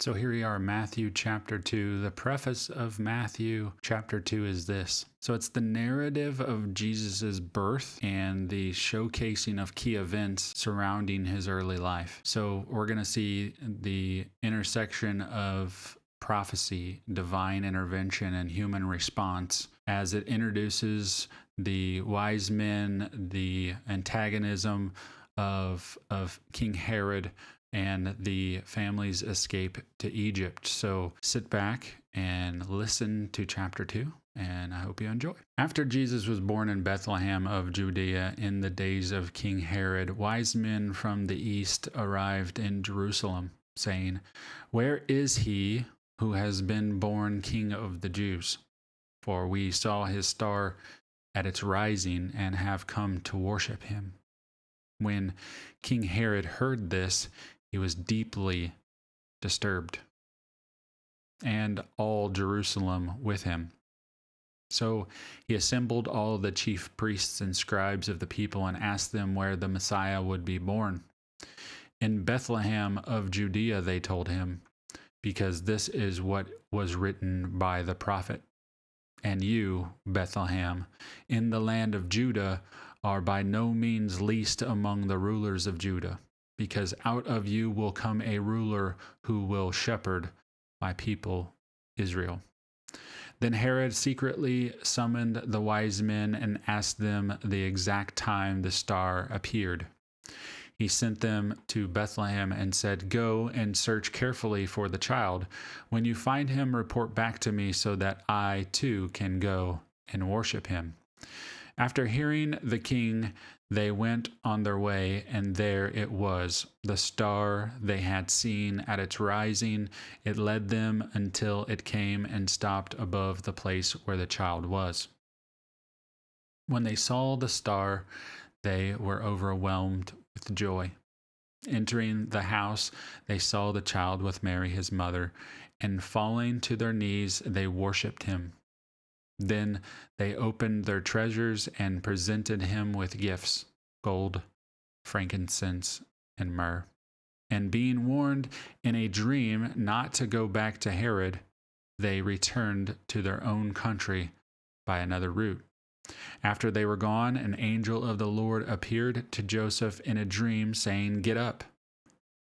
So here we are, Matthew chapter 2. The preface of Matthew chapter 2 is this. So it's the narrative of Jesus' birth and the showcasing of key events surrounding his early life. So we're going to see the intersection of prophecy, divine intervention, and human response as it introduces the wise men, the antagonism of King Herod, and the family's escape to Egypt. So sit back and listen to chapter 2, and I hope you enjoy. After Jesus was born in Bethlehem of Judea in the days of King Herod, wise men from the east arrived in Jerusalem, saying, "Where is he who has been born King of the Jews? For we saw his star at its rising and have come to worship him." When King Herod heard this, he was deeply disturbed, and all Jerusalem with him. So he assembled all the chief priests and scribes of the people and asked them where the Messiah would be born. "In Bethlehem of Judea," they told him, "because this is what was written by the prophet. And you, Bethlehem, in the land of Judah, are by no means least among the rulers of Judah, because out of you will come a ruler who will shepherd my people Israel." Then Herod secretly summoned the wise men and asked them the exact time the star appeared. He sent them to Bethlehem and said, "Go and search carefully for the child. When you find him, report back to me so that I too can go and worship him." After hearing the king, they went on their way, and there it was, the star they had seen at its rising. It led them until it came and stopped above the place where the child was. When they saw the star, they were overwhelmed with joy. Entering the house, they saw the child with Mary, his mother, and falling to their knees, they worshipped him. Then they opened their treasures and presented him with gifts, gold, frankincense, and myrrh. And being warned in a dream not to go back to Herod, they returned to their own country by another route. After they were gone, an angel of the Lord appeared to Joseph in a dream, saying, "Get up,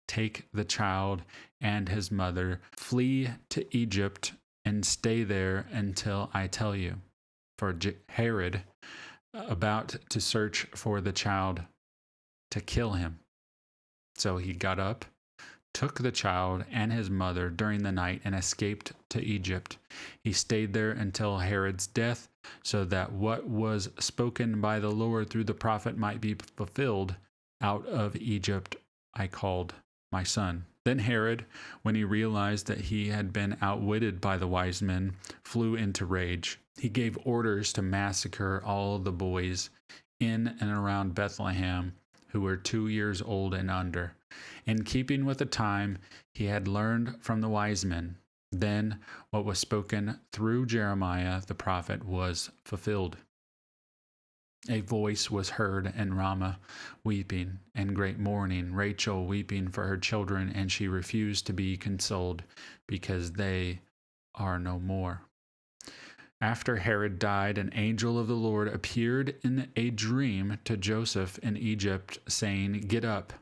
take the child and his mother, flee to Egypt, and stay there until I tell you. For Herod about to search for the child to kill him." So he got up, took the child and his mother during the night, and escaped to Egypt. He stayed there until Herod's death, so that what was spoken by the Lord through the prophet might be fulfilled, "Out of Egypt I called my son." Then Herod, when he realized that he had been outwitted by the wise men, flew into rage. He gave orders to massacre all the boys in and around Bethlehem who were 2 years old and under, in keeping with the time he had learned from the wise men. Then what was spoken through Jeremiah the prophet was fulfilled. "A voice was heard in Ramah, weeping and great mourning, Rachel weeping for her children, and she refused to be consoled, because they are no more." After Herod died, an angel of the Lord appeared in a dream to Joseph in Egypt, saying, "Get up,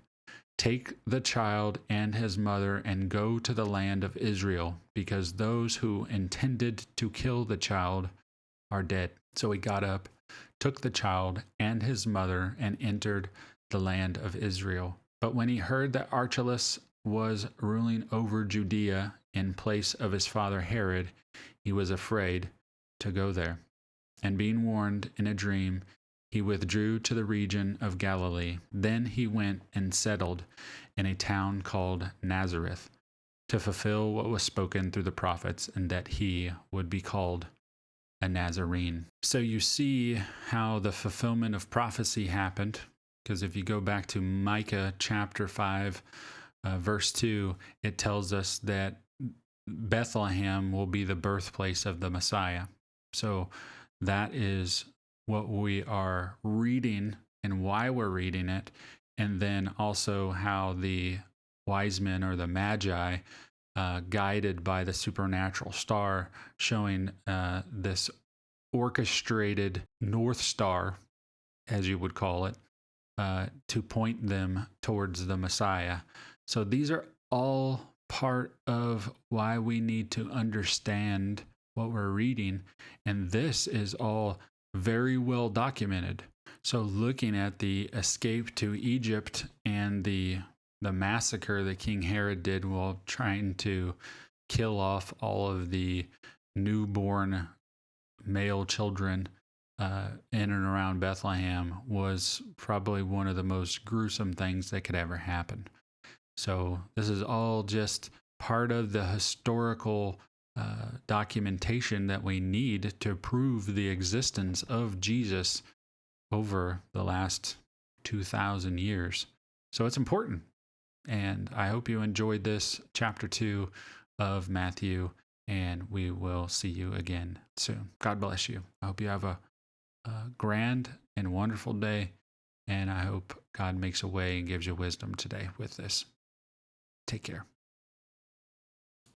take the child and his mother, and go to the land of Israel, because those who intended to kill the child are dead." So he got up, took the child and his mother, and entered the land of Israel. But when he heard that Archelaus was ruling over Judea in place of his father Herod, he was afraid to go there. And being warned in a dream, he withdrew to the region of Galilee. Then he went and settled in a town called Nazareth, to fulfill what was spoken through the prophets, and that he would be called a Nazarene. So you see how the fulfillment of prophecy happened, because if you go back to Micah chapter 5, verse 2, it tells us that Bethlehem will be the birthplace of the Messiah. So that is what we are reading and why we're reading it, and then also how the wise men, or the Magi, guided by the supernatural star, showing this orchestrated North Star, as you would call it, to point them towards the Messiah. So these are all part of why we need to understand what we're reading. And this is all very well documented. So looking at the escape to Egypt and the massacre that King Herod did while trying to kill off all of the newborn male children in and around Bethlehem was probably one of the most gruesome things that could ever happen. So this is all just part of the historical documentation that we need to prove the existence of Jesus over the last 2,000 years. So it's important. And I hope you enjoyed this chapter 2 of Matthew, and we will see you again soon. God bless you. I hope you have a grand and wonderful day, and I hope God makes a way and gives you wisdom today with this. Take care.